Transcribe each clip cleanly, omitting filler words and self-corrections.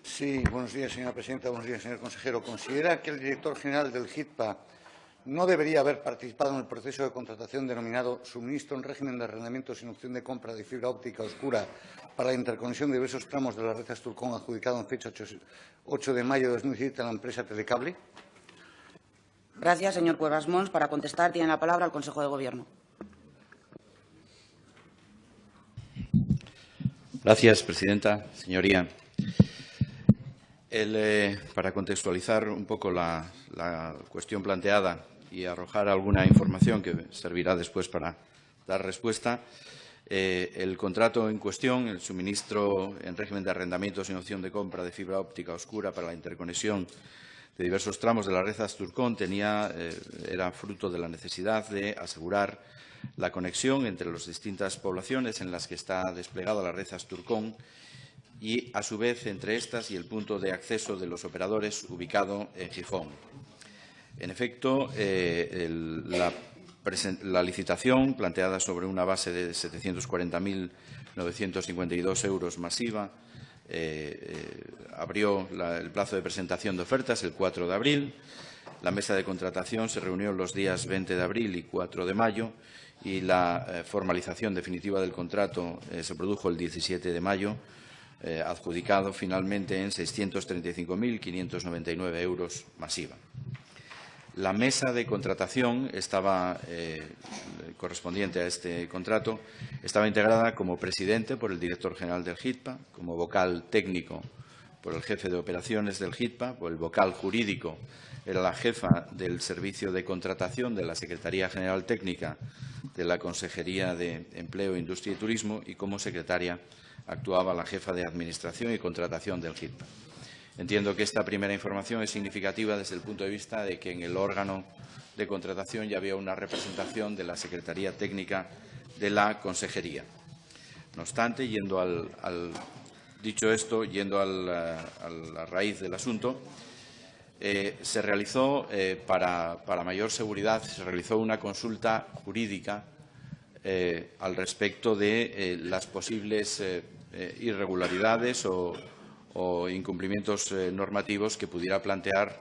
Sí, buenos días, señora presidenta. Buenos días, señor consejero. ¿Considera que el director general del HITPA no debería haber participado en el proceso de contratación denominado suministro en régimen de arrendamiento sin opción de compra de fibra óptica oscura para la interconexión de diversos tramos de la red Asturcón, adjudicado en fecha 8 de mayo de 2017 a la empresa Telecable? Gracias, señor Cuevas Mons. Para contestar, tiene la palabra el Consejo de Gobierno. Gracias, presidenta. Señoría, para contextualizar un poco la cuestión planteada y arrojar alguna información que servirá después para dar respuesta, el contrato en cuestión, el suministro en régimen de arrendamiento sin opción de compra de fibra óptica oscura para la interconexión de diversos tramos de la red Asturcón, era fruto de la necesidad de asegurar la conexión entre las distintas poblaciones en las que está desplegada la red Asturcón y, a su vez, entre estas y el punto de acceso de los operadores ubicado en Gijón. En efecto, la licitación, planteada sobre una base de 740.952 euros masiva, abrió el plazo de presentación de ofertas el 4 de abril. La mesa de contratación se reunió los días 20 de abril y 4 de mayo y la formalización definitiva del contrato se produjo el 17 de mayo, adjudicado finalmente en 635.599 euros masiva. La mesa de contratación correspondiente a este contrato estaba integrada como presidente por el director general del HITPA, como vocal técnico por el jefe de operaciones del HITPA, por el vocal jurídico era la jefa del servicio de contratación de la Secretaría General Técnica de la Consejería de Empleo, Industria y Turismo y como secretaria actuaba la jefa de Administración y Contratación del HITPA. Entiendo que esta primera información es significativa desde el punto de vista de que en el órgano de contratación ya había una representación de la Secretaría Técnica de la Consejería. No obstante, dicho esto, yendo a la raíz del asunto, se realizó, para mayor seguridad, se realizó una consulta jurídica al respecto de las posibles irregularidades o incumplimientos normativos que pudiera plantear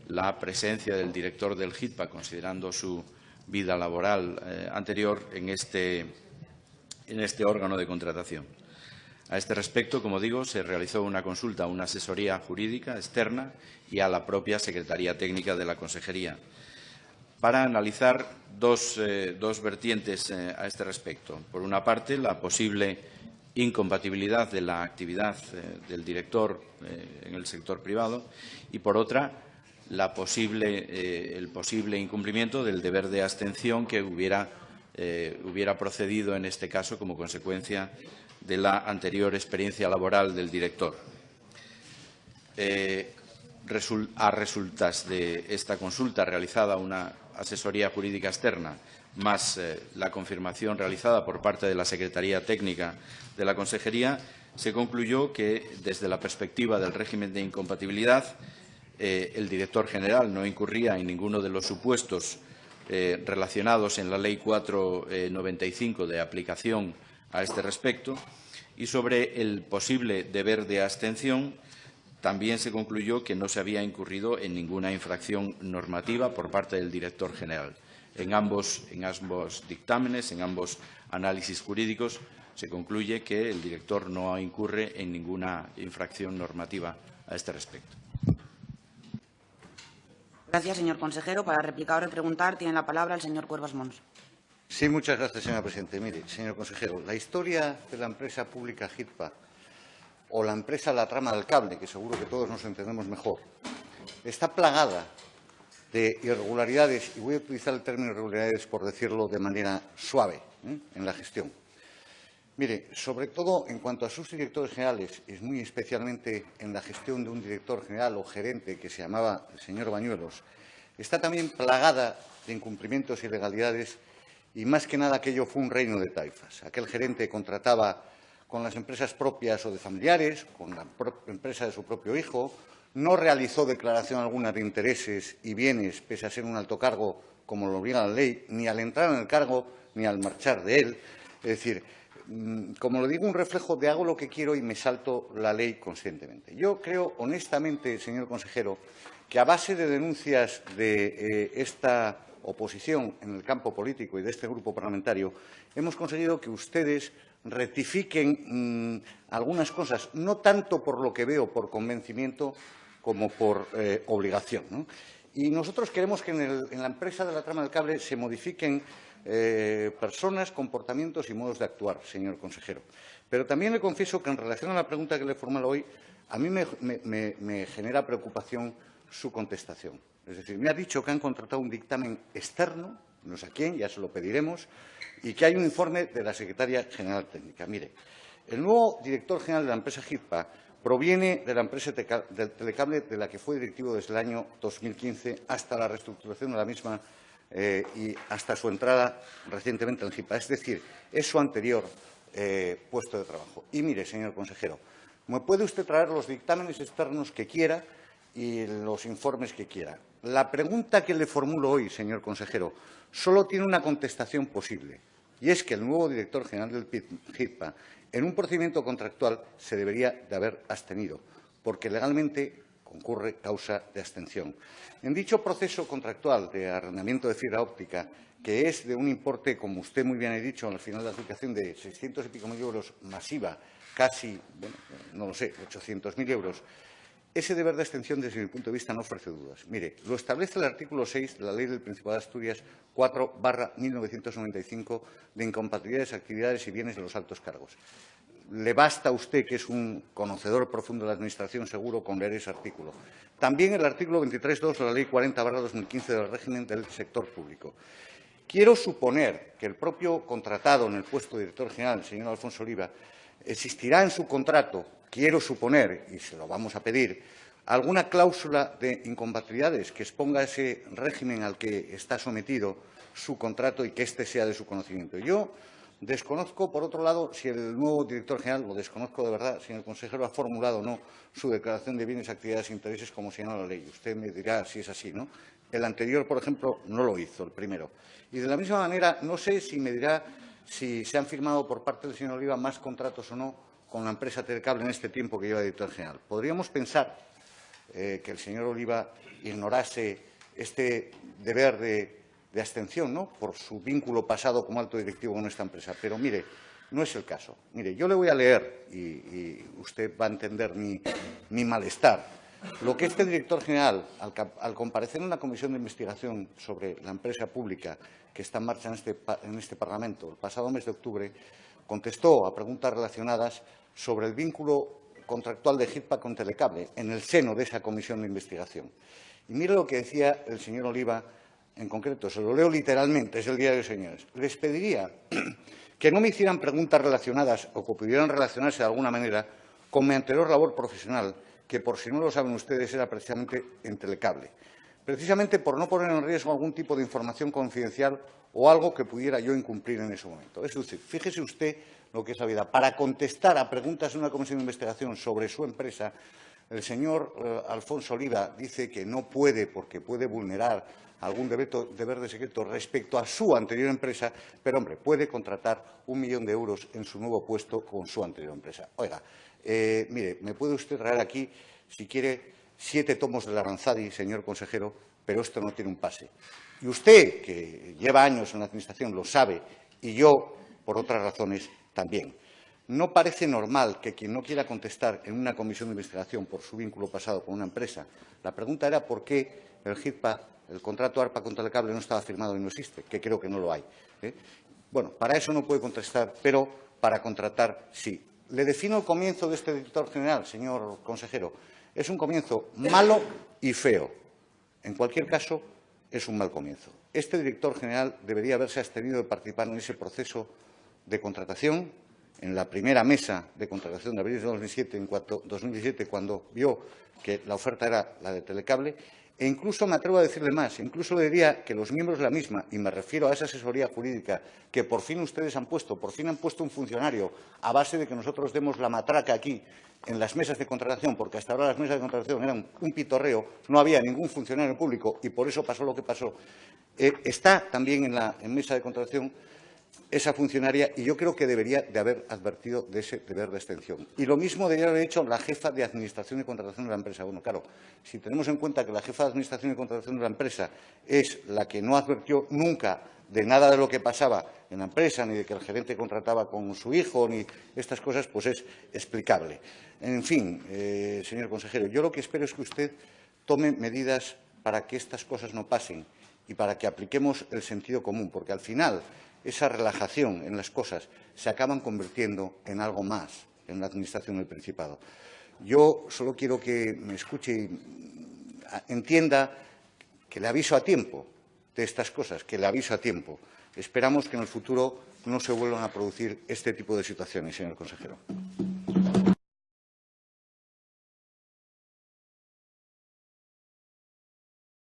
la presencia del director del HITPA, considerando su vida laboral anterior en este órgano de contratación. A este respecto, como digo, se realizó una consulta a una asesoría jurídica externa y a la propia Secretaría Técnica de la Consejería para analizar dos vertientes a este respecto. Por una parte, la posible incompatibilidad de la actividad del director en el sector privado y, por otra, el posible incumplimiento del deber de abstención que hubiera procedido en este caso como consecuencia de la anterior experiencia laboral del director. A resultas de esta consulta realizada una asesoría jurídica externa, más la confirmación realizada por parte de la Secretaría Técnica de la Consejería, se concluyó que, desde la perspectiva del régimen de incompatibilidad, el director general no incurría en ninguno de los supuestos relacionados en la Ley 495 de aplicación a este respecto, y sobre el posible deber de abstención también se concluyó que no se había incurrido en ninguna infracción normativa por parte del director general. En ambos dictámenes, en ambos análisis jurídicos, se concluye que el director no incurre en ninguna infracción normativa a este respecto. Gracias, señor consejero. Para replicar o preguntar, tiene la palabra el señor Cuevas Mons. Sí, muchas gracias, señora presidenta. Mire, señor consejero, la historia de la empresa pública HITPA o la empresa La Trama del Cable, que seguro que todos nos entendemos mejor, está plagada de irregularidades, y voy a utilizar el término irregularidades por decirlo de manera suave, en la gestión. Mire, sobre todo en cuanto a sus directores generales, y muy especialmente en la gestión de un director general o gerente que se llamaba el señor Bañuelos, está también plagada de incumplimientos e ilegalidades y, más que nada, aquello fue un reino de taifas. Aquel gerente contrataba con las empresas propias o de familiares, con la empresa de su propio hijo, no realizó declaración alguna de intereses y bienes, pese a ser un alto cargo, como lo obliga la ley, ni al entrar en el cargo ni al marchar de él. Es decir, como lo digo, un reflejo de hago lo que quiero y me salto la ley conscientemente. Yo creo, honestamente, señor consejero, que a base de denuncias de esta oposición en el campo político y de este grupo parlamentario, hemos conseguido que ustedes rectifiquen algunas cosas, no tanto por lo que veo, por convencimiento, como por obligación, ¿no? Y nosotros queremos que en la empresa de la trama del cable se modifiquen personas, comportamientos y modos de actuar, señor consejero. Pero también le confieso que en relación a la pregunta que le formulo hoy, a mí me genera preocupación su contestación. Es decir, me ha dicho que han contratado un dictamen externo, no sé a quién, ya se lo pediremos, y que hay un informe de la Secretaria General Técnica. Mire, el nuevo director general de la empresa HITPA proviene de la empresa del Telecable, de la que fue directivo desde el año 2015 hasta la reestructuración de la misma y hasta su entrada recientemente en HITPA. Es decir, es su anterior puesto de trabajo. Y mire, señor consejero, me puede usted traer los dictámenes externos que quiera y los informes que quiera. La pregunta que le formulo hoy, señor consejero, solo tiene una contestación posible, y es que el nuevo director general del HITPA, en un procedimiento contractual, se debería de haber abstenido, porque legalmente concurre causa de abstención. En dicho proceso contractual de arrendamiento de fibra óptica, que es de un importe, como usted muy bien ha dicho, al final de la adjudicación de 600 y pico mil euros masiva, casi, bueno, no lo sé, 800.000 euros, ese deber de abstención, desde mi punto de vista, no ofrece dudas. Mire, lo establece el artículo 6 de la Ley del Principado de Asturias 4/1995 de incompatibilidades, actividades y bienes de los altos cargos. Le basta a usted, que es un conocedor profundo de la Administración, seguro, con leer ese artículo. También el artículo 23.2 de la Ley 40/2015 del régimen del sector público. Quiero suponer que el propio contratado en el puesto de director general, el señor Alfonso Oliva, existirá en su contrato, quiero suponer, y se lo vamos a pedir, alguna cláusula de incompatibilidades que exponga ese régimen al que está sometido su contrato y que éste sea de su conocimiento. Yo desconozco, por otro lado, si el nuevo director general, lo desconozco de verdad, si el consejero ha formulado o no su declaración de bienes, actividades e intereses como señala la ley. Usted me dirá si es así, ¿no? El anterior, por ejemplo, no lo hizo, el primero. Y de la misma manera, no sé si me dirá si se han firmado por parte del señor Oliva más contratos o no con la empresa Telecable en este tiempo que lleva director general. Podríamos pensar que el señor Oliva ignorase este deber de abstención, ¿no?, por su vínculo pasado como alto directivo con esta empresa. Pero, mire, no es el caso. Mire, yo le voy a leer, y usted va a entender mi malestar, lo que este director general, al comparecer en la comisión de investigación sobre la empresa pública que está en marcha en este Parlamento el pasado mes de octubre, contestó a preguntas relacionadas sobre el vínculo contractual de HITPA con Telecable en el seno de esa comisión de investigación. Y mire lo que decía el señor Oliva en concreto, se lo leo literalmente, es el diario, señores. Les pediría que no me hicieran preguntas relacionadas o que pudieran relacionarse de alguna manera con mi anterior labor profesional, que, por si no lo saben ustedes, era precisamente en Telecable, precisamente por no poner en riesgo algún tipo de información confidencial o algo que pudiera yo incumplir en ese momento. Es decir, fíjese usted lo que es la vida. Para contestar a preguntas de una comisión de investigación sobre su empresa, el señor Alfonso Oliva dice que no puede, porque puede vulnerar algún deber de secreto respecto a su anterior empresa, pero, hombre, puede contratar 1 millón de euros en su nuevo puesto con su anterior empresa. Oiga, mire, me puede usted traer aquí, si quiere, 7 tomos de la Aranzadi, señor consejero, pero esto no tiene un pase. Y usted, que lleva años en la Administración, lo sabe, y yo, por otras razones, también. No parece normal que quien no quiera contestar en una comisión de investigación por su vínculo pasado con una empresa. La pregunta era por qué el HITPA, el contrato ARPA con Telecable, no estaba firmado y no existe, que creo que no lo hay. Bueno, para eso no puede contestar, pero para contratar sí. Le defino el comienzo de este director general, señor consejero. Es un comienzo malo y feo. En cualquier caso, es un mal comienzo. Este director general debería haberse abstenido de participar en ese proceso de contratación, en la primera mesa de contratación de abril de 2017, cuando vio que la oferta era la de Telecable, e incluso me atrevo a decirle más, incluso le diría que los miembros de la misma, y me refiero a esa asesoría jurídica que por fin ustedes han puesto, un funcionario a base de que nosotros demos la matraca aquí en las mesas de contratación, porque hasta ahora las mesas de contratación eran un pitorreo, no había ningún funcionario público y por eso pasó lo que pasó. Está también en mesa de contratación esa funcionaria, y yo creo que debería de haber advertido de ese deber de extensión. Y lo mismo debería haber hecho la jefa de Administración y Contratación de la empresa. Bueno, claro, si tenemos en cuenta que la jefa de Administración y Contratación de la empresa es la que no advirtió nunca de nada de lo que pasaba en la empresa, ni de que el gerente contrataba con su hijo, ni estas cosas, pues es explicable. En fin, señor consejero, yo lo que espero es que usted tome medidas para que estas cosas no pasen y para que apliquemos el sentido común, porque al final esa relajación en las cosas se acaban convirtiendo en algo más en la Administración del Principado. Yo solo quiero que me escuche y entienda que le aviso a tiempo de estas cosas, que le aviso a tiempo. Esperamos que en el futuro no se vuelvan a producir este tipo de situaciones, señor consejero.